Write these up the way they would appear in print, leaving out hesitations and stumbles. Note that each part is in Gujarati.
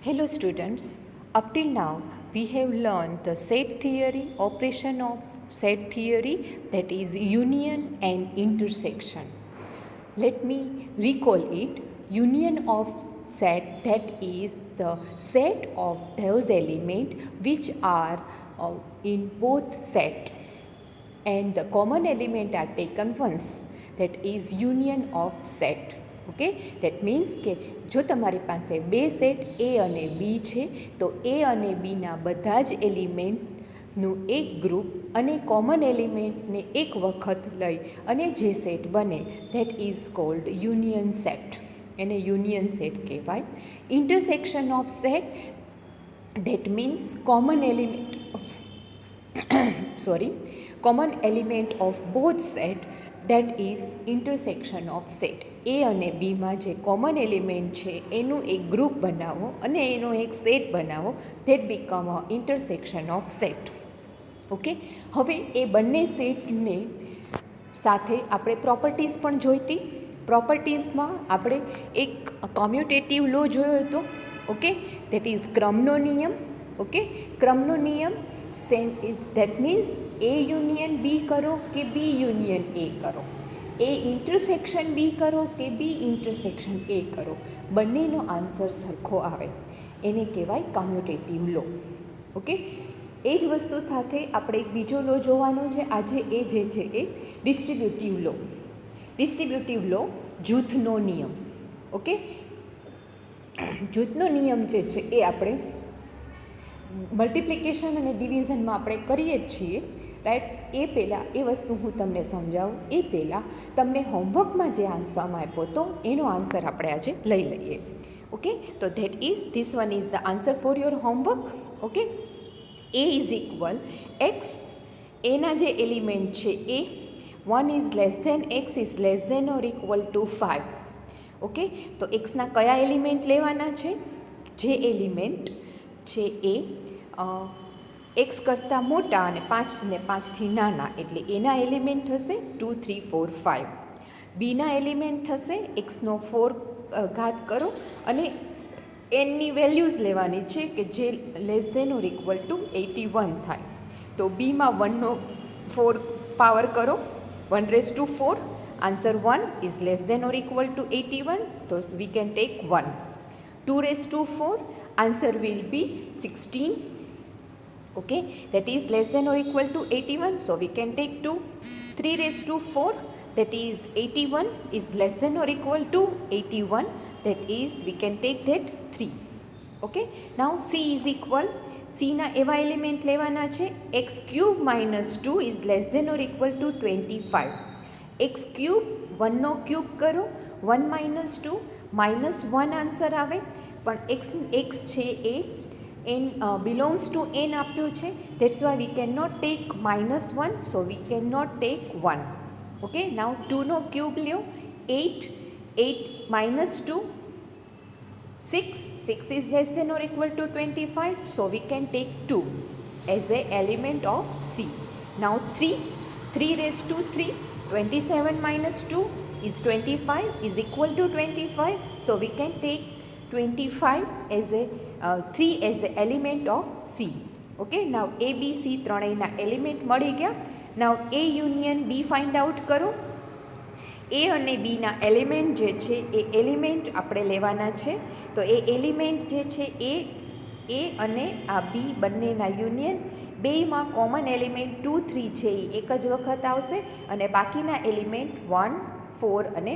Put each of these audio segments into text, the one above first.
Hello students, up till now we have learned the set theory, operation of set theory, that is union and intersection. Let me recall it. Union of set, that is the set of those elements which are in both set, and the common element are taken once, that is union of set. Okay that means કે જો તમારી પાસે બે સેટ એ અને બી છે તો એ અને બીના બધા જ એલિમેન્ટનું એક ગ્રુપ અને કોમન એલિમેન્ટને એક વખત લઈ અને જે સેટ બને that is called union set. એને યુનિયન સેટ કહેવાય. Intersection of set, that means common element of common element of both set, that is intersection of set. એ અને બીમાં જે કોમન એલિમેન્ટ છે એનું એક ગ્રુપ બનાવો અને એનો એક સેટ બનાવો, that become a intersection of set. Okay, હવે એ બંને સેટને સાથે આપણે પ્રોપર્ટીઝ પણ જોઈતી. પ્રોપર્ટીઝમાં આપણે એક કોમ્યુટેટિવ લો જોયો હતો. ઓકે, ધેટ ઇઝ ક્રમનો નિયમ. ઓકે, ક્રમનો નિયમ દેટ મીન્સ એ યુનિયન બી કરો કે બી યુનિયન એ કરો, એ ઇન્ટરસેક્શન બી કરો કે બી ઇન્ટરસેક્શન એ કરો, બંનેનો આન્સર સરખો આવે, એને કહેવાય કોમ્યુટેટિવ લો. ઓકે, એ જ વસ્તુ સાથે આપણે એક બીજો લો જોવાનો છે આજે, એ જે છે એ ડિસ્ટ્રીબ્યુટિવ લો. ડિસ્ટ્રીબ્યુટિવ લો જૂથનો નિયમ. ઓકે, જૂથનો નિયમ જે છે એ આપણે મલ્ટિપ્લિકેશન અને ડિવિઝનમાં આપણે કરીએ જ છીએ, રાઈટ. એ પહેલાં એ વસ્તુ હું તમને સમજાવું એ પહેલાં તમને હોમવર્કમાં જે આન્સર આપ્યો હતો એનો આન્સર આપણે આજે લઈ લઈએ. ઓકે, તો that is this one is the answer for your homework. Okay, A is equal x, એના જે એલિમેન્ટ છે એ 1 is less than x is less than or equal to 5. Okay, તો એક્સના કયા એલિમેન્ટ લેવાના છે? જે એલિમેન્ટ છે એ એક્સ કરતાં મોટા અને 5 ને 5થી નાના, એટલે એના એલિમેન્ટ થશે 2, 3, 4, 5. બીના એલિમેન્ટ થશે એક્સનો 4 ઘાત કરો અને એનની વેલ્યુઝ લેવાની છે કે જે less than or equal to 81 થાય. તો બીમાં 1નો 4 પાવર કરો, 1/4. Answer 1 is less than or equal to 81, તો we can take 1. 2/4, answer will be 16. Okay, that is less than or equal to 81, so we can take 2. 3/4, that is 81 is less than or equal to 81, that is we can take that 3. Okay, now c is equal, c ના એવા એલિમેન્ટ લેવાના છે x cube minus 2 is less than or equal to 25. x cube 1નો cube કરો, 1 minus 2 minus 1 આન્સર આવે, પણ x છે એ n બિલોંગ્સ ટુ n આપ્યું છે, that's why we can not take -1, so we can not take 1. Okay, now 2નો ક્યુબ લ્યો, 8, 8 minus 2 6, 6 is less than or equal to 25, so we can take 2 as a element of c. Now 3, 3/3, 27 minus 2 is 25 is equal to 25, so we can take 25 as a 3 as a element of c. Okay, now a b c ત્રણેયના એલિમેન્ટ મળી ગયા. now a union b find out કરો. એ અને બીના એલિમેન્ટ જે છે એ એલિમેન્ટ આપણે લેવાના છે, તો એ એલિમેન્ટ જે છે એ અને આ બી બંનેના યુનિયન, બેયમાં કોમન એલિમેન્ટ 2, 3 છે એ એક જ વખત આવશે અને બાકીના એલિમેન્ટ 1, 4 અને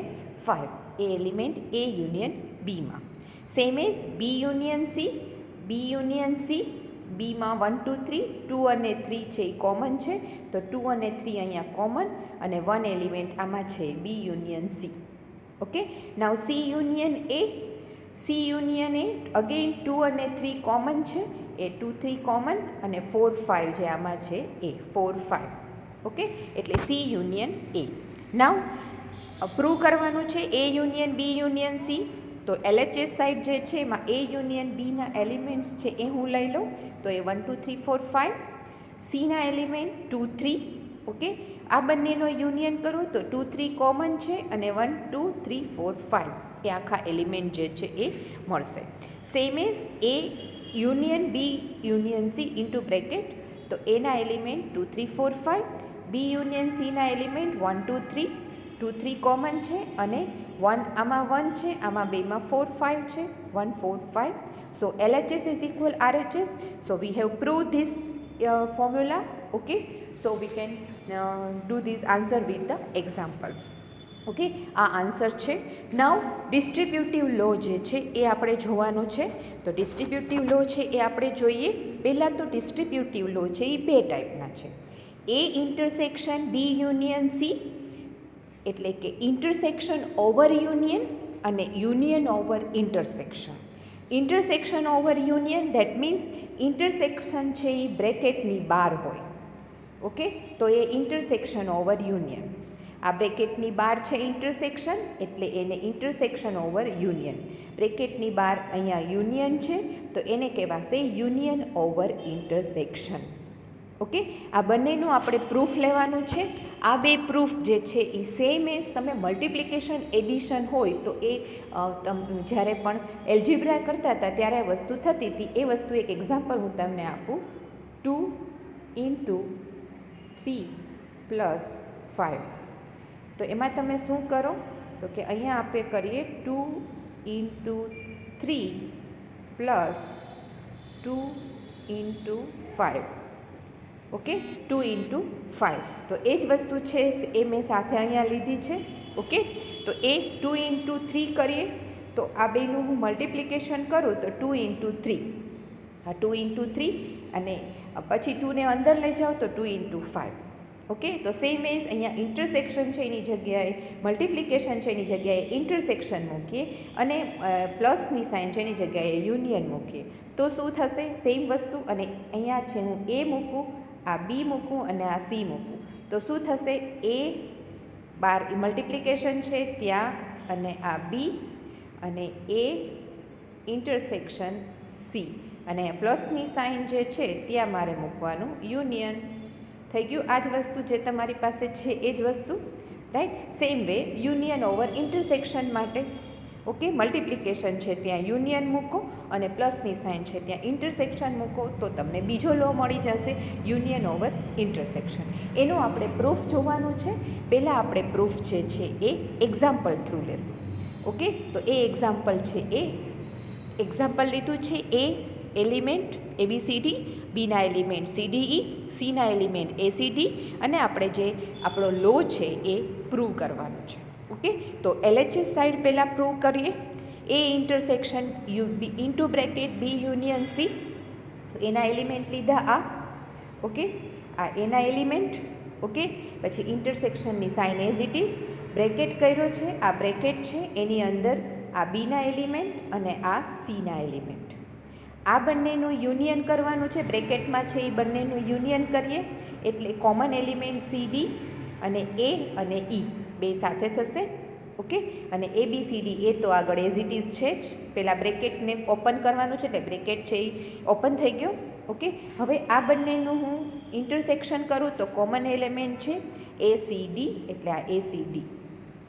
5 એ એલિમેન્ટ એ યુનિયન બીમાં. સેમ એઝ બી યુનિયન સી, બી યુનિયન સી, બીમાં 1, 2, 3, 2 અને 3 છે એ કોમન છે, તો 2 અને 3 અહીંયા કોમન અને 1 એલિમેન્ટ આમાં છે B union C. Okay, now C union A, C union A again 2 અને 3 કોમન છે, એ 2, 3 કોમન અને 4, 5 જે આમાં છે એ 4, 5. ઓકે, એટલે સી યુનિયન એ. નાવ પ્રૂવ કરવાનું છે એ યુનિયન બી યુનિયન સી, તો LHS સાઇડ જે છે એમાં એ યુનિયન બીના એલિમેન્ટ્સ છે એ હું લઈ લઉં, તો એ 1, 2, 3, 4, 5. સીના એલિમેન્ટ 2, 3. ઓકે, આ બંનેનો યુનિયન કરું તો 2, 3 કોમન છે અને 1, 2, 3, 4, 5 એ આખા એલિમેન્ટ જે છે એ મળશે. Same as A union B union C into bracket, તો એના એલિમેન્ટ 2 3 4 5, બી યુનિયન સીના એલિમેન્ટ 1 2 3, 2 3 કોમન છે અને 1 આમાં 1 છે, આમાં બેમાં 4 5 છે, 1 4 5. સો LHS is equal RHS. So we have proved this formula. Okay, so we can do this answer with the example. Okay, આ આન્સર છે. નાઉ ડિસ્ટ્રીબ્યુટિવ લો જે છે એ આપણે જોવાનું છે. તો ડિસ્ટ્રીબ્યુટિવ લો છે એ આપણે જોઈએ. પહેલાં તો ડિસ્ટ્રીબ્યુટિવ લો છે એ બે ટાઈપના છે. A intersection B union C, એટલે કે ઇન્ટરસેક્શન ઓવર યુનિયન અને union over intersection. Intersection over union that means intersection છે એ બ્રેકેટની બહાર હોય. ઓકે, તો એ ઇન્ટરસેક્શન ઓવર યુનિયન. આ બ્રેકેટની બહાર છે ઇન્ટરસેક્શન, એટલે એને ઇન્ટરસેક્શન ઓવર યુનિયન. બ્રેકેટની બહાર અહીંયા યુનિયન છે તો એને કહેવાશે યુનિયન ઓવર ઇન્ટરસેક્શન. ઓકે, આ બંનેનું આપણે પ્રૂફ લેવાનું છે. આ બે પ્રૂફ જે છે એ સેમ એઝ તમે મલ્ટિપ્લિકેશન એડિશન હોય તો એ જ્યારે પણ એલ્જીબ્રા કરતા હતા ત્યારે આ વસ્તુ થતી હતી. એ વસ્તુ એક એક્ઝામ્પલ હું તમને આપું. 2 × 3 + 5. તો એમાં તમે શું કરો તો કે અહીંયા આપણે કરીએ 2 × 3 + 2 × 5. ઓકે, 2 × 5. તો એ જ વસ્તુ છે એ મેં સાથે અહીંયા લીધી છે. ઓકે, તો એ 2 × 3 કરીએ તો આ બેનું હું મલ્ટિપ્લિકેશન કરું તો 2 × 3. આ 2 × 3 અને પછી 2ને અંદર લઈ જાઓ તો 2 × 5. ઓકે, તો સેમ એઝ અહીંયા ઇન્ટરસેક્શન છે એની જગ્યાએ મલ્ટિપ્લિકેશન છે એની જગ્યાએ ઇન્ટરસેક્શન મૂકીએ અને પ્લસની સાઇન છે એની જગ્યાએ યુનિયન મૂકીએ તો શું થશે? સેમ વસ્તુ. અને અહીંયા છે હું એ મૂકું, આ બી મૂકું અને આ સી મૂકું તો શું થશે? એ બાર મલ્ટિપ્લિકેશન છે ત્યાં અને આ બી અને એ ઇન્ટરસેક્શન સી અને પ્લસની સાઇન જે છે ત્યાં મારે મૂકવાનું યુનિયન. થઈ ગયું. આ જ વસ્તુ જે તમારી પાસે છે એ જ વસ્તુ, right. Same way union over intersection માટે. ઓકે, મલ્ટિપ્લિકેશન છે ત્યાં યુનિયન મૂકો અને પ્લસની સાઇન છે ત્યાં ઇન્ટરસેક્શન મૂકો તો તમને બીજો લો મળી જશે યુનિયન ઓવર ઇન્ટરસેક્શન. એનું આપણે પ્રૂફ જોવાનું છે. પહેલાં આપણે પ્રૂફ જે છે એ એક્ઝામ્પલ થ્રુ લેશું. ઓકે, તો એ એક્ઝામ્પલ છે એ એક્ઝામ્પલ લીધું છે. એ એલિમેન્ટ ABCD, બીના એલિમેન્ટ CDE, સીના એલિમેન્ટ ACD અને આપણે જે આપણો લો છે એ પ્રૂવ કરવાનું છે. ઓકે, તો LHS સાઈડ પહેલાં પ્રૂવ કરીએ. A intersection into bracket B union C, એના એલિમેન્ટ લીધા આ. ઓકે, આ એના એલિમેન્ટ. ઓકે, પછી ઇન્ટરસેક્શનની sign as it is, bracket કર્યો છે, આ બ્રેકેટ છે એની અંદર આ બીના એલિમેન્ટ અને આ સીના એલિમેન્ટ. આ બંનેનું યુનિયન કરવાનું છે. બ્રેકેટમાં છે એ બંનેનું યુનિયન કરીએ એટલે કોમન એલિમેન્ટ CD અને A અને E બે સાથે થશે. ઓકે, અને ABCD એ તો આગળ એઝ ઇટ ઇઝ છે જ. પહેલાં બ્રેકેટને ઓપન કરવાનું છે એટલે બ્રેકેટ છે એ ઓપન થઈ ગયો. ઓકે, હવે આ બંનેનું હું ઇન્ટરસેક્શન કરું તો કોમન એલિમેન્ટ છે ACD એટલે આ ACD.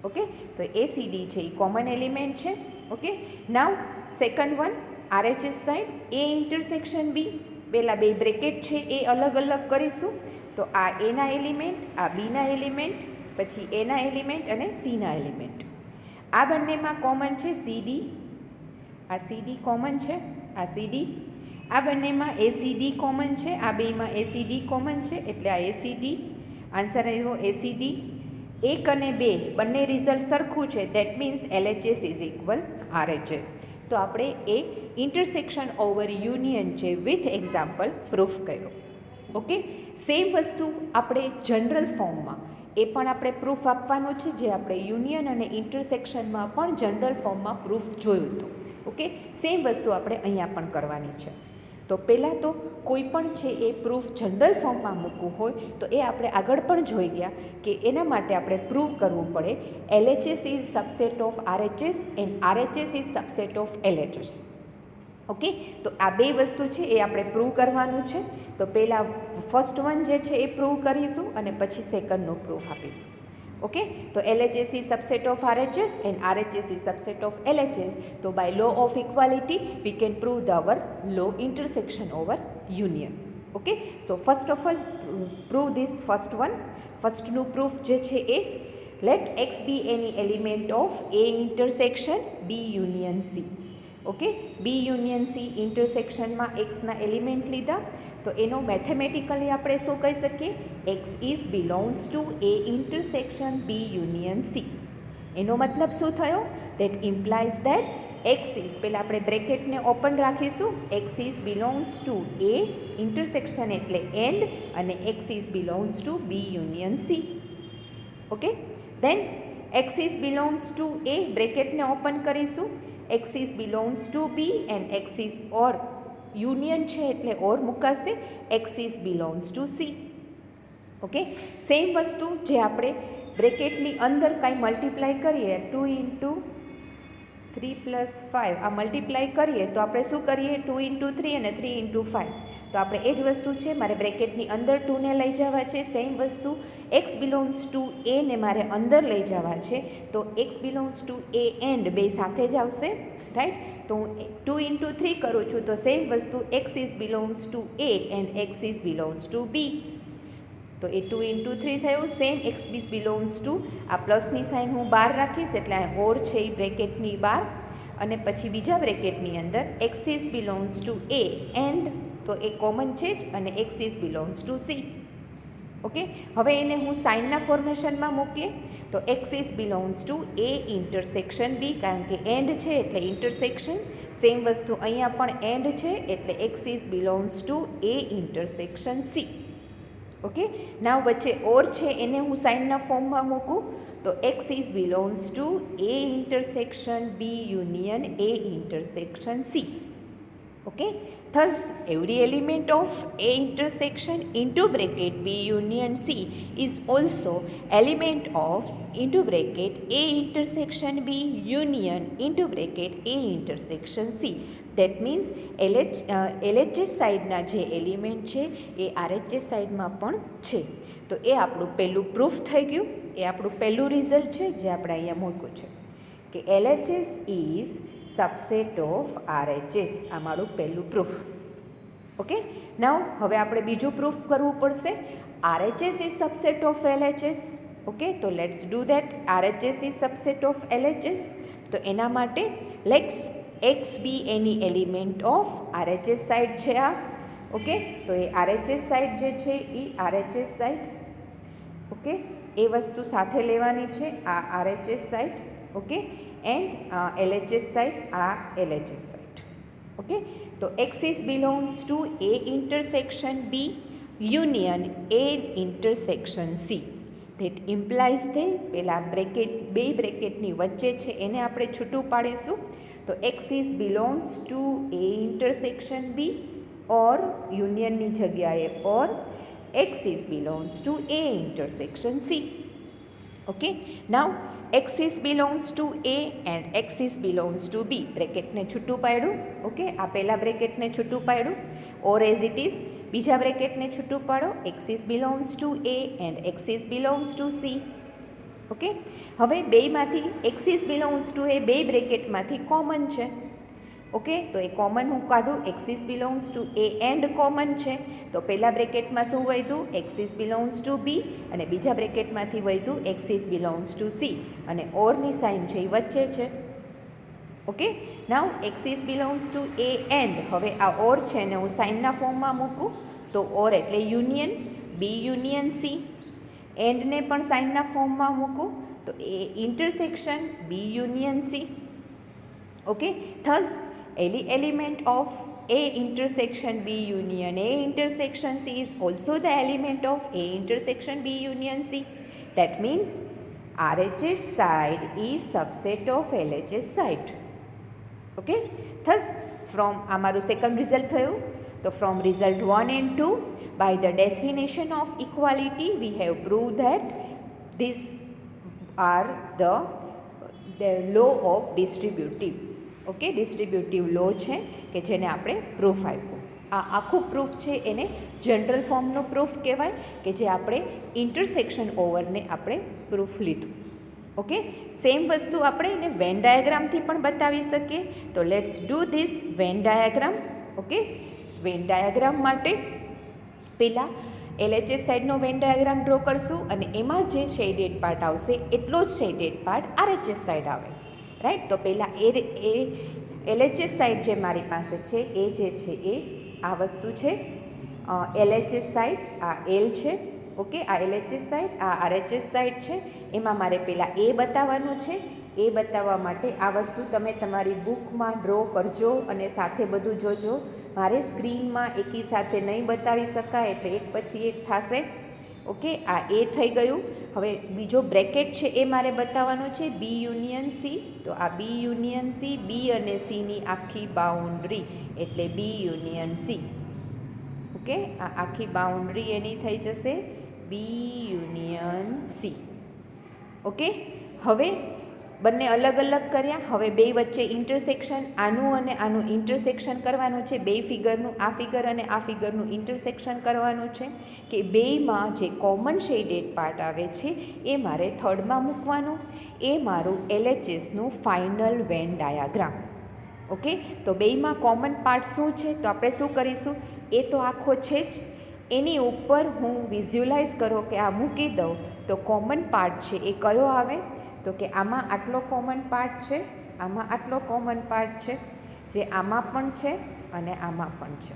ઓકે, તો ACD છે એ કોમન એલિમેન્ટ છે. ઓકે, નાવ સેકન્ડ વન RHS સાઈડ એ ઇન્ટરસેક્શન બી. પહેલાં બે બ્રેકેટ છે એ અલગ અલગ કરીશું તો આ એના એલિમેન્ટ, આ બીના એલિમેન્ટ, પછી એના એલિમેન્ટ અને સીના એલિમેન્ટ. આ બંનેમાં કોમન છે CD, આ CD કોમન છે, આ CD. આ બંનેમાં ACD કોમન છે, આ બેમાં ACD કોમન છે એટલે આ ACD. આન્સર આવ્યો ACD. 1 અને 2 બંને રિઝલ્ટ સરખું છે that means LHS is equal RHS. તો આપણે એ ઇન્ટરસેક્શન ઓવર યુનિયન છે વિથ એક્ઝામ્પલ પ્રૂફ કર્યો. ઓકે, સેમ વસ્તુ આપણે જનરલ ફોર્મમાં એ પણ આપણે પ્રૂફ આપવાનું છે જે આપણે યુનિયન અને ઇન્ટરસેક્શનમાં પણ જનરલ ફોર્મમાં પ્રૂફ જોયું હતું. ઓકે, સેમ વસ્તુ આપણે અહીંયા પણ કરવાની છે. તો પહેલાં તો કોઈ પણ છે એ પ્રૂફ જનરલ ફોર્મમાં મૂકવું હોય તો એ આપણે આગળ પણ જોઈ ગયા કે એના માટે આપણે પ્રૂવ કરવું પડે LHS is subset of RHS and RHS is subset of LHS. Okay, તો આ બે વસ્તુ છે એ આપણે પ્રૂવ કરવાનું છે. તો પહેલાં ફર્સ્ટ વન જે છે એ પ્રૂવ કરીશું અને પછી સેકન્ડનું પ્રૂફ આપીશું. Okay, so LHS is subset of RHS and RHS is subset of LHS. So by law of equality we can prove our law intersection over union. Okay, so first of all prove this first one. First નું proof જે છે એ let X be any element of A intersection B union C. Okay, B union C ઇન્ટરસેક્શનમાં એક્સના એલિમેન્ટ લીધા તો એનો મેથેમેટિકલી આપણે શું કહી શકીએ? X is belongs to A intersection B union C. એનો મતલબ શું થયો? That implies that x is, પહેલાં આપણે બ્રેકેટને ઓપન રાખીશું, x is belongs to A intersection એટલે એન્ડ, અને x is belongs to B union C. Okay, then x is belongs to A, બ્રેકેટને ઓપન કરીશું, x is belongs to B and x is or union છે એટલે ઓર મુકાશે, x is belongs to C. Okay, same વસ્તુ જે આપણે બ્રેકેટની અંદર કાંઈ મલ્ટીપ્લાય કરીએ, 2 ઇન્ટુ 3 પ્લસ 5 આ મલ્ટીપ્લાય કરીએ તો આપણે શું કરીએ? 2 ઇન્ટુ 3 અને 3 ઇન્ટુ 5. તો આપણે એ જ વસ્તુ છે, મારે બ્રેકેટની અંદર 2ને લઈ જવા છે. સેમ વસ્તુ એક્સ બિલોંગ્સ ટુ એ ને મારે અંદર લઈ જવા છે, તો x belongs to A and બે સાથે જ આવશે, રાઈટ? તો હું 2 ઇન્ટુ 3 કરું છું તો સેમ વસ્તુ x is belongs to A and x is belongs to B. તો એ 2 ઇન્ટુ 3 થયું. Same x is belongs to, આ પ્લસની સાઇન હું બહાર રાખીશ એટલે આ ઓર છે એ બ્રેકેટની બહાર, અને પછી બીજા બ્રેકેટની અંદર x is belongs to A and, તો એ કોમન છે જ, અને x is belongs to C. Okay, હવે એને હું સાઇનના ફોર્મેશનમાં મૂકીએ તો x is belongs to A intersection B, કારણ કે એન્ડ છે એટલે ઇન્ટરસેક્શન. સેમ વસ્તુ અહીંયા પણ એન્ડ છે એટલે x is belongs to A intersection C. Okay, now વચ્ચે ઓર છે એને હું સાઇનના ફોર્મમાં મૂકું તો x is belongs to A intersection B union A intersection C. Okay, thus every element of A intersection into bracket B union C is also element of into bracket A intersection B union into bracket A intersection C. That means LHS સાઇડના જે એલિમેન્ટ છે એ RHS સાઇડમાં પણ છે. તો એ આપણું પહેલું પ્રૂફ થઈ ગયું, એ આપણું પહેલું રિઝલ્ટ છે જે આપણે અહીંયા મૂક્યું છે કે LHS is subset of RHS. આ મારું પહેલું પ્રૂફ. ઓકે, નાવ હવે આપણે બીજું પ્રૂફ કરવું પડશે. RHS is subset of LHS. Okay, તો let's do that. RHS is subset of LHS. તો એના માટે let's x be any element of RHS side છે આ. ઓકે, તો એ RHS સાઇડ જે છે એ RHS સાઇડ, ઓકે, એ વસ્તુ સાથે લેવાની છે, આ RHS side. Okay, and LHS side, આ LHS સાઇડ. ઓકે, તો x is belongs to A intersection B union A intersection C. That implies તે પેલા બ્રેકેટ, બે બ્રેકેટની વચ્ચે છે એને આપણે છૂટું પાડીશું. તો x is belongs to A intersection B or યુનિયનની જગ્યાએ or x is belongs to A intersection C. Okay, now x is belongs to A and x is belongs to B. બ્રેકેટને છૂટું પાડ્યું. ઓકે, આ પહેલાં બ્રેકેટને છૂટું પાડ્યું, ઓર એઝ ઇટ ઇઝ. બીજા બ્રેકેટને છૂટું પાડો, x is belongs to A and x is belongs to C. Okay, હવે બેમાંથી એક્સ ઇઝ બિલોંગ્સ ટુ એ બે બ્રેકેટમાંથી કોમન છે. ઓકે, તો એ કોમન હું કાઢું, x is belongs to A and common છે, તો પહેલાં બ્રેકેટમાં શું વધ્યું? એક્સ ઇઝ બિલોંગ્સ ટુ બી, અને બીજા બ્રેકેટમાંથી વધ્યું x is belongs to C, અને ઓરની સાઇન છે એ વચ્ચે છે. Okay, now x is belongs to A and, હવે આ ઓર છે ને હું સાઇનના ફોર્મમાં મૂકું તો ઓર એટલે યુનિયન, બી યુનિયન સી. એન્ડને પણ સાઇનના ફોર્મમાં મૂકું તો A intersection B union C. Okay, thus any element of A intersection B union A intersection C is also the element of A intersection B union C. That means RHS side is subset of LHS side. Okay, thus from અમારું second result થયું. તો from result 1 and 2 by the definition of equality we have proved that these are the law of distributive. Okay, distributive law છે કે જેને આપણે પ્રૂફ આપ્યું. આ આખું પ્રૂફ છે એને જનરલ ફોર્મનો પ્રૂફ કહેવાય, કે જે આપણે ઇન્ટરસેક્શન ઓવરને આપણે પ્રૂફ લીધું. ઓકે, સેમ વસ્તુ આપણે એને વેન ડાયાગ્રામથી પણ બતાવી શકીએ. તો let's do this Venn diagram. Okay, Venn diagram માટે પહેલાં LHS સાઈડનો વેન ડાયાગ્રામ ડ્રો કરશું અને એમાં જે શેડેડ પાર્ટ આવશે એટલો જ શેડેડ પાર્ટ RHS સાઈડ આવે. રાઈટ, તો પહેલાં એ LHS સાઈડ જે મારી પાસે છે એ જે છે એ આ વસ્તુ છે. LHS સાઈડ આ L છે. ઓકે, આ LHS સાઈડ આ RHS સાઈડ છે. એમાં મારે પહેલાં એ બતાવવાનું છે. એ બતાવવા માટે આ વસ્તુ તમે તમારી બુકમાં ડ્રો કરજો અને સાથે બધું જોજો. મારે સ્ક્રીનમાં એકી સાથે નહીં બતાવી શકાય એટલે એક પછી એક થશે. ઓકે, આ એ થઈ ગયું. હવે બીજો બ્રેકેટ છે એ મારે બતાવવાનું છે, B યુનિયન C. તો આ B યુનિયન C, B અને Cની આખી બાઉન્ડ્રી એટલે B યુનિયન C. ઓકે, આ આખી બાઉન્ડ્રી એની થઈ જશે B યુનિયન C. ઓકે, હવે બંને અલગ અલગ કર્યા. હવે બે વચ્ચે ઇન્ટરસેક્શન, આનું અને આનું ઇન્ટરસેક્શન કરવાનું છે. બે ફિગરનું, આ ફિગર અને આ ફિગરનું ઇન્ટરસેક્શન કરવાનું છે કે બેમાં જે કોમન શેડેડ પાર્ટ આવે છે એ મારે થર્ડમાં મૂકવાનું. એ મારું LHSનું ફાઇનલ વેન ડાયાગ્રામ. ઓકે, તો બેમાં કોમન પાર્ટ શું છે? તો આપણે શું કરીશું, એ તો આખો છે જ, એની ઉપર હું વિઝ્યુલાઇઝ કરો કે આ મૂકી દઉં તો કોમન પાર્ટ છે એ કયો આવે? તો કે આમાં આટલો કોમન પાર્ટ છે, આમાં આટલો કોમન પાર્ટ છે, જે આમાં પણ છે અને આમાં પણ છે.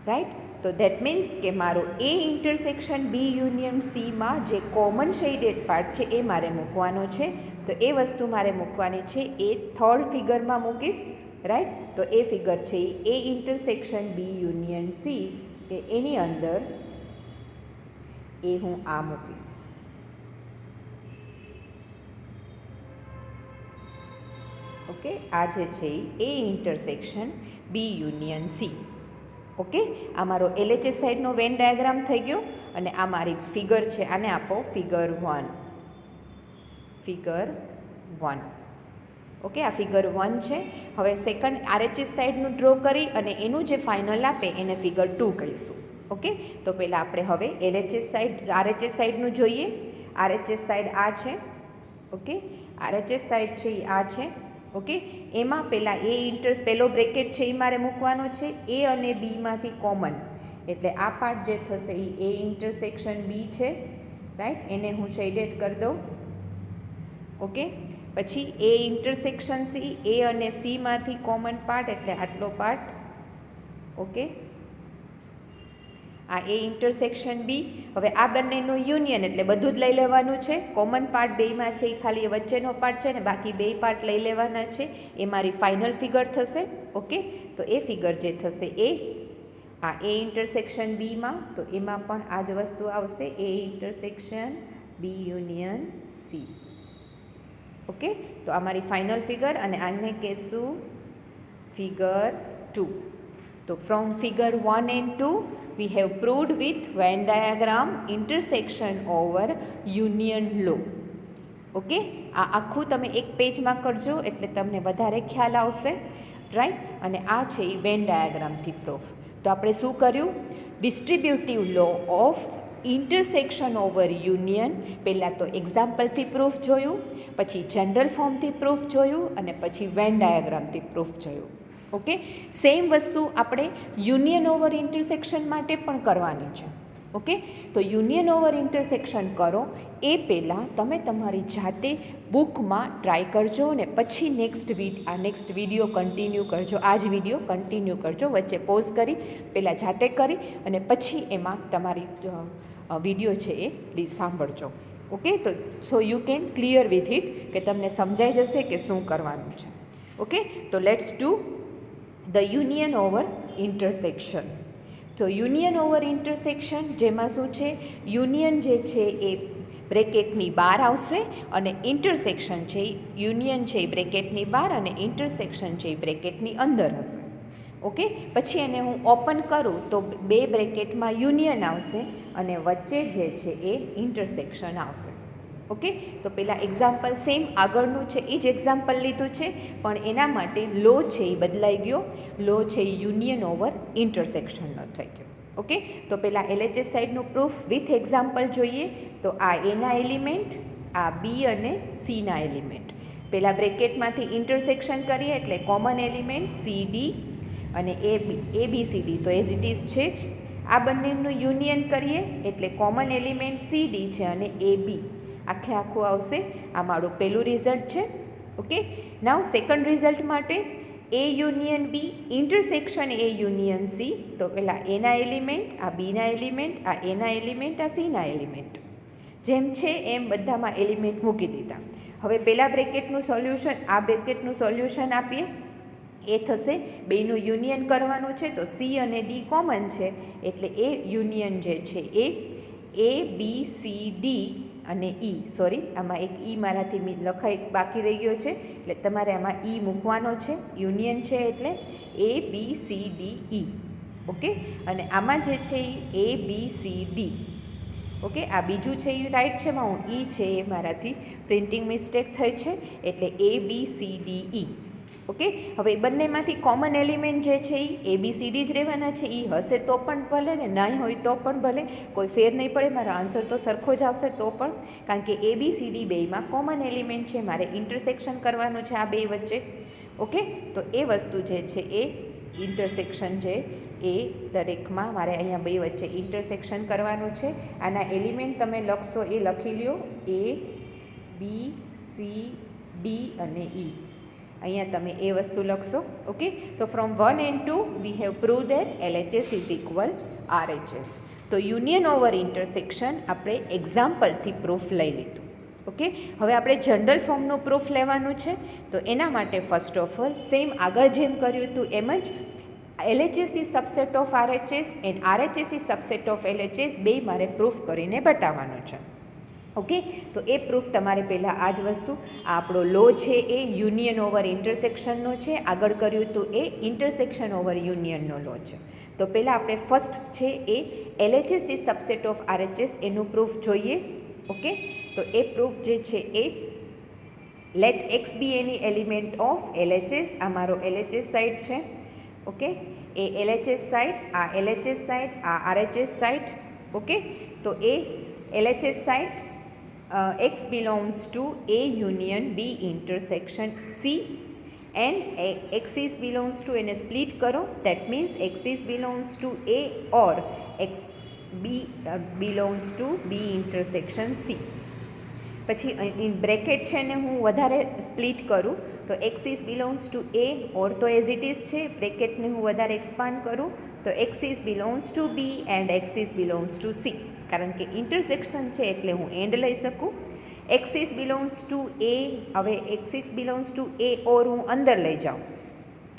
રાઈટ, તો દેટ મીન્સ કે મારો એ ઇન્ટરસેક્શન B યુનિયન Cમાં જે કોમન શેડેડ પાર્ટ છે એ મારે મૂકવાનો છે. તો એ વસ્તુ મારે મૂકવાની છે એ થર્ડ ફિગરમાં મૂકીશ. રાઈટ, તો એ ફિગર છે A intersection B union C એની અંદર એ હું આ મૂકીશ. ઓકે, આ જે છે A intersection B union C. Okay, આ મારો LHS સાઈડનો વેન ડાયાગ્રામ થઈ ગયો અને આ મારી ફિગર છે, આને આપો ફિગર 1. ફિગર 1. ઓકે, આ ફિગર 1 છે. હવે સેકન્ડ RHS સાઈડનું ડ્રો કરી અને એનું જે ફાઇનલ આપે એને ફિગર 2 કહીશું. ઓકે, તો પહેલાં આપણે હવે LHS સાઈડ RHS સાઈડનું જોઈએ. RHS સાઈડ આ છે. ઓકે, RHS સાઈડ છે એ આ છે. ઓકે, એમાં પહેલાં પહેલો બ્રેકેટ છે એ મારે મૂકવાનો છે A અને Bમાંથી કોમન, એટલે આ પાર્ટ જે થશે એ ઇન્ટરસેક્શન B છે. રાઈટ, એને હું શેડેડ કરી દઉં. ઓકે, પછી A ઇન્ટરસેક્શન C, A અને Cમાંથી કોમન પાર્ટ એટલે આટલો પાર્ટ. ઓકે, આ A ઇન્ટરસેક્શન B. હવે આ બંનેનું યુનિયન એટલે બધું જ લઈ લેવાનું છે. કોમન પાર્ટ બેમાં છે એ ખાલી વચ્ચેનો પાર્ટ છે ને બાકી બે પાર્ટ લઈ લેવાના છે. એ મારી ફાઇનલ ફિગર થશે. ઓકે, તો એ ફિગર જે થશે એ આ A ઇન્ટરસેક્શન Bમાં, તો એમાં પણ આ જ વસ્તુ આવશે A intersection B union C. Okay, તો આ મારી ફાઇનલ ફિગર અને આને કહેશું ફિગર 2. તો from figure 1 and 2 we have proved with Venn diagram intersection over union law. Okay, આ આખું તમે એક પેજમાં કરજો એટલે તમને વધારે ખ્યાલ આવશે. રાઈટ, અને આ છે એ વેન ડાયાગ્રામથી પ્રૂફ. તો આપણે શું કર્યું? Distributive law of intersection over union. પહેલાં તો એક્ઝામ્પલથી પ્રૂફ જોયું, પછી જનરલ ફોર્મથી પ્રૂફ જોયું અને પછી વેન ડાયાગ્રામથી પ્રૂફ જોયું. ઓકે, સેમ વસ્તુ આપણે યુનિયન ઓવર ઇન્ટરસેક્શન માટે પણ કરવાની છે. ઓકે, તો યુનિયન ઓવર ઇન્ટરસેક્શન કરો એ પહેલાં તમે તમારી જાતે બુકમાં ટ્રાય કરજો અને પછી નેક્સ્ટ વિડીયો કન્ટિન્યુ કરજો. આ જ વિડીયો કન્ટિન્યુ કરજો, વચ્ચે પોઝ કરી પહેલાં જાતે કરી અને પછી એમાં તમારી વિડીયો છે એ સાંભળજો. ઓકે, તો so you can clear with it, કે તમને સમજાઈ જશે કે શું કરવાનું છે. ઓકે, તો let's do the union over intersection. તો યુનિયન ઓવર ઇન્ટરસેક્શન જેમાં શું છે, યુનિયન જે છે એ બ્રેકેટની બહાર આવશે અને ઇન્ટરસેક્શન છે યુનિયન છે એ બ્રેકેટની બહાર અને ઇન્ટરસેક્શન છે એ બ્રેકેટની અંદર હશે. ઓકે, પછી એને હું ઓપન કરું તો બે બ્રેકેટમાં યુનિયન આવશે અને વચ્ચે જે છે એ ઇન્ટરસેક્શન આવશે. ઓકે, તો પહેલાં એક્ઝામ્પલ સેમ આગળનું છે એ જ એક્ઝામ્પલ લીધું છે, પણ એના માટે લો છે એ બદલાઈ ગયો. લો છે એ યુનિયન ઓવર ઇન્ટરસેક્શનનો થઈ ગયો. ઓકે, તો પહેલાં LHS સાઇડનું પ્રૂફ વિથ એક્ઝામ્પલ જોઈએ. તો આ એના એલિમેન્ટ, આ બી અને સીના એલિમેન્ટ. પહેલાં બ્રેકેટમાંથી ઇન્ટરસેક્શન કરીએ એટલે કોમન એલિમેન્ટ CD અને ABCD તો એઝ ઇટ ઇઝ છે જ. આ બંનેનું યુનિયન કરીએ એટલે કોમન એલિમેન્ટ CD છે અને AB આખે આખું આવશે. આ મારું પહેલું રિઝલ્ટ છે. ઓકે, નાવ સેકન્ડ રિઝલ્ટ માટે A union B intersection A union C. તો પહેલાં એના એલિમેન્ટ, આ બીના એલિમેન્ટ, આ એના એલિમેન્ટ, આ સીના એલિમેન્ટ જેમ છે એમ બધામાં એલિમેન્ટ મૂકી દીધા. હવે પહેલાં બ્રેકેટનું સોલ્યુશન, આ બ્રેકેટનું સોલ્યુશન આપીએ. એ થશે, બેનું યુનિયન કરવાનું છે તો C અને D કોમન છે એટલે એ યુનિયન જે છે એ ABCD અને E, સોરી આમાં એક E મારાથી લખાઈ બાકી રહી ગયો છે એટલે તમારે આમાં E મૂકવાનો છે. યુનિયન છે એટલે ABCDE. ઓકે, અને આમાં જે છે એ ABCD. ઓકે, આ બીજું છે એ રાઈટ છે, એમાં હું E છે એ મારાથી પ્રિન્ટિંગ મિસ્ટેક થઈ છે એટલે ABCDE. ઓકે, હવે બંનેમાંથી કોમન એલિમેન્ટ જે છે એ ABCD જ રહેવાના છે. એ હશે તો પણ ભલે ને નહીં હોય તો પણ ભલે, કોઈ ફેર નહીં પડે, મારો આન્સર તો સરખો જ આવશે તો પણ, કારણ કે ABCD બેયમાં કોમન એલિમેન્ટ છે. મારે ઇન્ટરસેક્શન કરવાનું છે આ બે વચ્ચે. ઓકે, તો એ વસ્તુ જે છે એ ઇન્ટરસેક્શન છે એ દરેકમાં મારે અહીંયા બે વચ્ચે ઇન્ટરસેક્શન કરવાનું છે. આના એલિમેન્ટ તમે લખશો એ લખી લ્યો ABCD અને E. અહીંયા તમે એ વસ્તુ લખશો. ઓકે, તો from 1 and 2 we have prove that LHS is equal RHS. તો યુનિયન ઓવર ઇન્ટરસેક્શન આપણે એક્ઝામ્પલથી પ્રૂફ લઈ લીધું. ઓકે, હવે આપણે જનરલ ફોર્મનું પ્રૂફ લેવાનું છે. તો એના માટે ફર્સ્ટ ઓફ ઓલ સેમ આગળ જેમ કર્યું હતું એમ જ LHS is subset of RHS and RHS is subset of LHS બે મારે પ્રૂફ કરીને બતાવવાનું છે. ઓકે, તો એ પ્રૂફ તમારે પહેલાં આ જ વસ્તુ, આ આપણો લો છે એ યુનિયન ઓવર ઇન્ટરસેક્શનનો છે. આગળ કર્યું હતું એ ઇન્ટરસેક્શન ઓવર યુનિયનનો લો છે. તો પહેલાં આપણે ફર્સ્ટ છે એ LHS is subset of RHS એનું પ્રૂફ જોઈએ. ઓકે, તો એ પ્રૂફ જે છે એ let X be any element of LHS. આ મારો LHS સાઇડ છે. ઓકે, એ LHS સાઇડ, આ LHS સાઇડ, આ RHS સાઇડ. ઓકે, તો એ LHS side X belongs to A union B intersection C and X belongs to એને સ્પ્લિટ કરો. That means X belongs to A or X belongs to B intersection C. પછી ઇન બ્રેકેટ છે ને હું વધારે સ્પ્લિટ કરું તો X belongs to A or તો એઝ ઇટ ઇઝ છે. બ્રેકેટને હું વધારે એક્સપાન્ડ કરું તો X belongs to B and X belongs to C. કારણ કે ઇન્ટરસેક્શન છે એટલે હું એન્ડ લઈ શકું. X belongs to A, હવે X belongs to A ઓર હું અંદર લઈ જાઉં.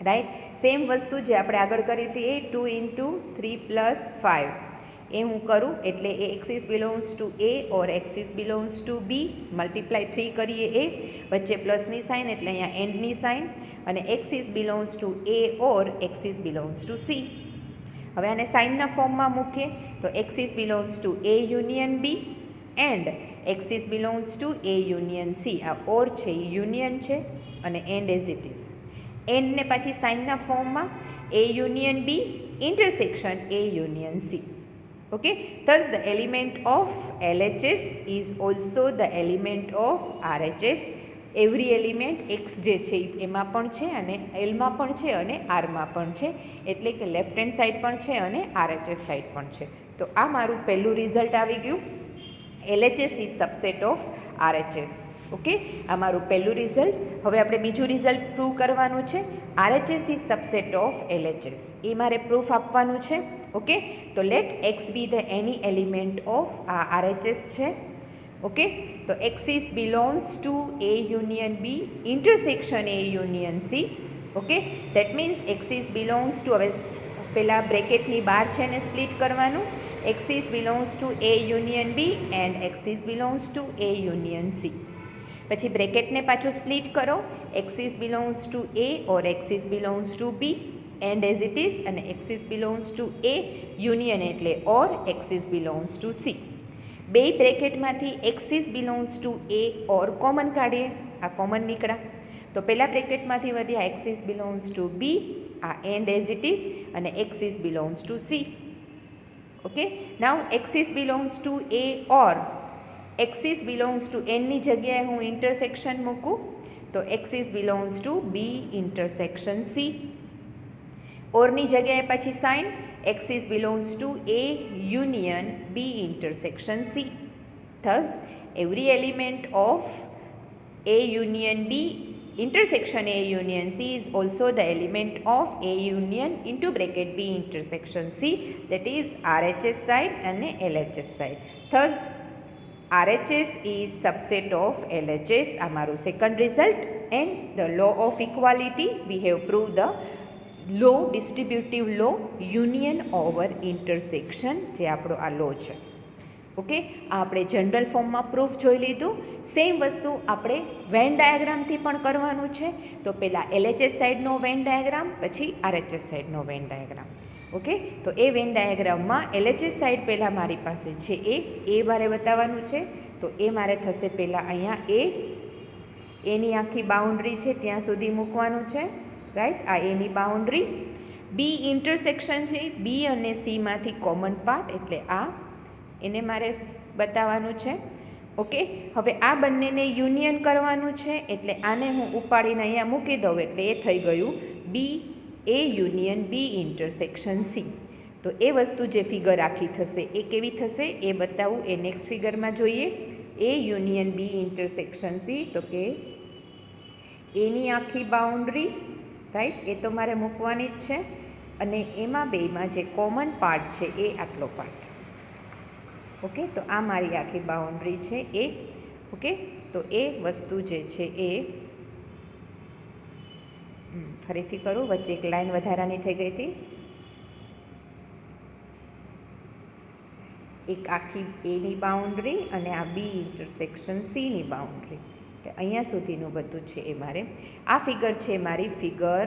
રાઈટ, સેમ વસ્તુ જે આપણે આગળ કરી હતી એ 2 into 3 plus 5 એ હું કરું એટલે એ X belongs to A or X belongs to B. Multiply 3 કરીએ એ, વચ્ચે પ્લસની સાઇન એટલે અહીંયા એન્ડની સાઇન, અને X belongs to A or X belongs to C. હવે આને સાઇનના ફોર્મમાં મૂકીએ તો X belongs to A union B and X belongs to A union C. આ ઓર છે એ યુનિયન છે અને એન્ડ એઝ ઇટ ઇઝ. એન્ડને પાછી સાઇનના ફોર્મમાં A union B intersection A union C. Okay, thus the element of LHS is also the element of RHS. Every element x જે છે એમાં પણ છે અને એલમાં પણ છે અને આરમાં પણ છે, એટલે કે લેફ્ટ હેન્ડ સાઈડ પણ છે અને RHS સાઈડ પણ છે. તો આ મારું પહેલું રિઝલ્ટ આવી ગયું, LHS is subset of RHS. Okay, આ મારું પહેલું રિઝલ્ટ. હવે આપણે બીજું રિઝલ્ટ પ્રૂવ કરવાનું છે, RHS is subset of LHS. એ મારે પ્રૂફ આપવાનું છે. ઓકે, તો let x be the any element of આ RHS છે. ઓકે, તો X belongs to A union B intersection A union C. Okay, that means X belongs to, હવે પહેલાં બ્રેકેટની બહાર છે ને સ્પ્લિટ કરવાનું, X belongs to A union B and X belongs to A union C. પછી બ્રેકેટને પાછું સ્પ્લિટ કરો, X belongs to A or X belongs to B and as it is, અને X belongs to A union એટલે or X belongs to C. બે બ્રેકેટમાંથી x is belongs to A or common કાઢીએ. આ કોમન નીકળ્યા. તો પહેલા બ્રેકેટમાંથી વધ્યા એક્સિસ બિલોંગ્સ ટુ બી, આ એન્ડ એઝ ઇટ ઇઝ, અને x is belongs to C. Okay, now x is belongs to A or x is belongs to એનની જગ્યાએ હું ઇન્ટરસેક્શન મૂકું તો x is belongs to B intersection C. ઓરની જગ્યાએ પછી sign x is belongs to A union B intersection C. Thus every element of A union B intersection A union C is also the element of A union into bracket B intersection C, that is RHS side and LHS side. Thus RHS is subset of LHS. Amaru second result, and the law of equality we have proved the law, distributive law, union over intersection જે આપણો આ લો છે. ઓકે, આ આપણે જનરલ ફોર્મમાં પ્રૂફ જોઈ લીધું. સેમ વસ્તુ આપણે વેન ડાયાગ્રામથી પણ કરવાનું છે. તો પહેલાં LHS સાઇડનો વેન ડાયાગ્રામ, પછી RHS સાઇડનો વેન ડાયાગ્રામ. ઓકે, તો એ વેન ડાયાગ્રામમાં LHS સાઇડ પહેલાં મારી પાસે છે એ મારે બતાવવાનું છે. તો એ મારે થશે પહેલાં અહીંયા એની આખી બાઉન્ડ્રી છે ત્યાં સુધી મૂકવાનું છે. રાઈટ, આ એની બાઉન્ડ્રી. બી ઇન્ટરસેક્શન છે બી અને સીમાંથી કોમન પાર્ટ, એટલે આ એને મારે બતાવવાનું છે. ઓકે, હવે આ બંનેને યુનિયન કરવાનું છે, એટલે આને હું ઉપાડીને અહીંયા મૂકી દઉં, એટલે એ થઈ ગયું બી એ યુનિયન બી ઇન્ટરસેક્શન સી. તો એ વસ્તુ જે ફિગર આખી થશે એ કેવી થશે એ બતાવું, એ નેક્સ્ટ ફિગરમાં જોઈએ. એ યુનિયન બી ઇન્ટરસેક્શન સી, તો કે એની આખી બાઉન્ડ્રી, રાઈટ, એ તો મારે મૂકવાની જ છે. અને એમાં બેમાં જે કોમન પાર્ટ છે એ આટલો પાર્ટ. ઓકે, તો આ મારી આખી બાઉન્ડ્રી છે એ. ઓકે, તો એ વસ્તુ જે છે એ ફરીથી કરું, વચ્ચે એક લાઈન વધારાની થઈ ગઈ હતી. એક આખી એની બાઉન્ડ્રી અને આ બી ઇન્ટરસેક્શન સીની બાઉન્ડ્રી, એટલે અહીંયા સુધીનું બધું છે એ મારે. આ ફિગર છે મારી ફિગર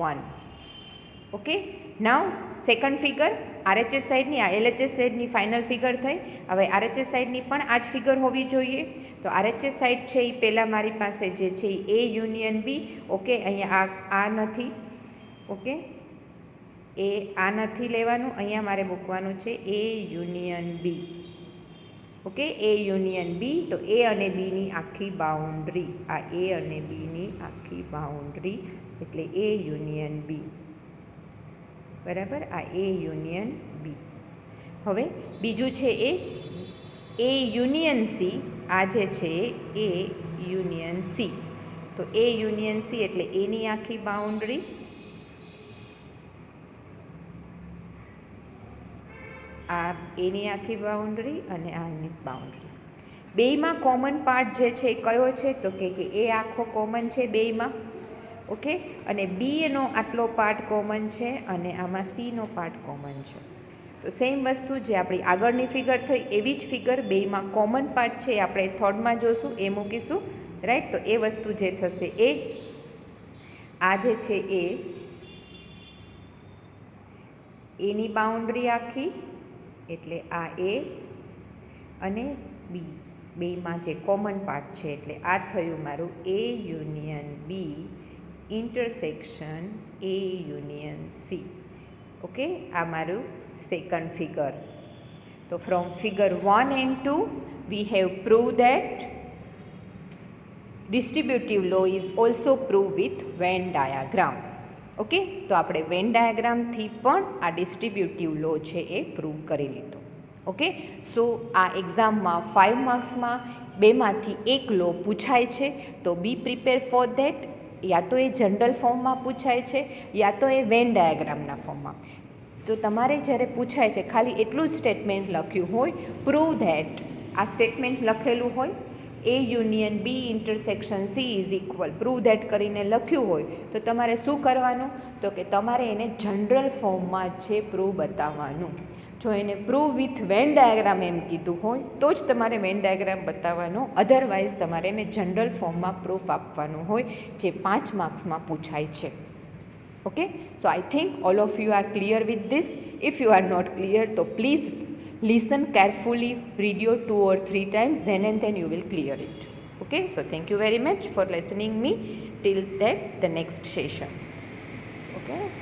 1. ઓકે, નાવ સેકન્ડ ફિગર RHS સાઇડની, આ LHS સાઇડની ફાઇનલ ફિગર થઈ. હવે RHS સાઇડની પણ આ જ ફિગર હોવી જોઈએ. તો RHS સાઇડ છે એ પહેલાં મારી પાસે જે છે એ યુનિયન બી. ઓકે, અહીંયા આ નથી. ઓકે, એ આ નથી લેવાનું, અહીંયા મારે મૂકવાનું છે એ યુનિયન બી. ઓકે, એ યુનિયન બી. તો એ અને બીની આખી બાઉન્ડ્રી, આ એ અને બીની આખી બાઉન્ડ્રી, એટલે એ યુનિયન બી. બરાબર, આ એ યુનિયન બી. હવે બીજું છે એ યુનિયન સી. આ જે છે એ યુનિયન સી. તો એ યુનિયન સી એટલે એની આખી બાઉન્ડ્રી, આ એની આખી બાઉન્ડ્રી અને આની બાઉન્ડ્રી. બેયમાં કોમન પાર્ટ જે છે એ કયો છે, તો કે એ આખો કોમન છે બેયમાં. ઓકે, અને બીનો આટલો પાર્ટ કોમન છે અને આમાં સીનો પાર્ટ કોમન છે. તો સેમ વસ્તુ જે આપણી આગળની ફિગર થઈ એવી જ ફિગર બેયમાં કોમન પાર્ટ છે એ આપણે થર્ડમાં જોશું, એ મૂકીશું. રાઈટ, તો એ વસ્તુ જે થશે એ આ જે છે એની બાઉન્ડ્રી આખી, એટલે આ એ અને બી બેયમાં જે કોમન પાર્ટ છે, એટલે આ થયું મારું એ યુનિયન બી ઇન્ટરસેક્શન એ યુનિયન સી. ઓકે, આ મારું સેકન્ડ ફિગર. તો from figure 1 and 2 we have proved that distributive law is also proved with Venn diagram. Okay, તો આપણે વેન ડાયાગ્રામથી પણ આ ડિસ્ટ્રીબ્યુટિવ લો છે એ પ્રૂવ કરી લીધો. ઓકે, સો આ એક્ઝામમાં 5 માર્ક્સમાં બેમાંથી એક લો પૂછાય છે. તો બી પ્રિપેર ફોર ધેટ. યા તો એ જનરલ ફોર્મમાં પૂછાય છે, યા તો એ વેન ડાયાગ્રામના ફોર્મમાં. તો તમારે જ્યારે પૂછાય છે ખાલી એટલું જ સ્ટેટમેન્ટ લખ્યું હોય, પ્રૂવ ધેટ, આ સ્ટેટમેન્ટ લખેલું હોય, A union B intersection C is equal, prove that કરીને લખ્યું હોય, તો તમારે શું કરવાનું, તો કે તમારે એને જનરલ ફોર્મમાં છે પ્રૂવ બતાવવાનું. જો એને પ્રૂવ વિથ વેન ડાયાગ્રામ એમ કીધું હોય તો જ તમારે વેન ડાયાગ્રામ બતાવવાનો, અધરવાઇઝ તમારે એને જનરલ ફોર્મમાં પ્રૂફ આપવાનું હોય, જે 5 માર્ક્સમાં પૂછાય છે. Okay, so I think all of you are clear with this. If you are not clear, so please listen carefully video 2 or 3 times, then and then you will clear it. Okay, so thank you very much for listening me till that the next session. Okay.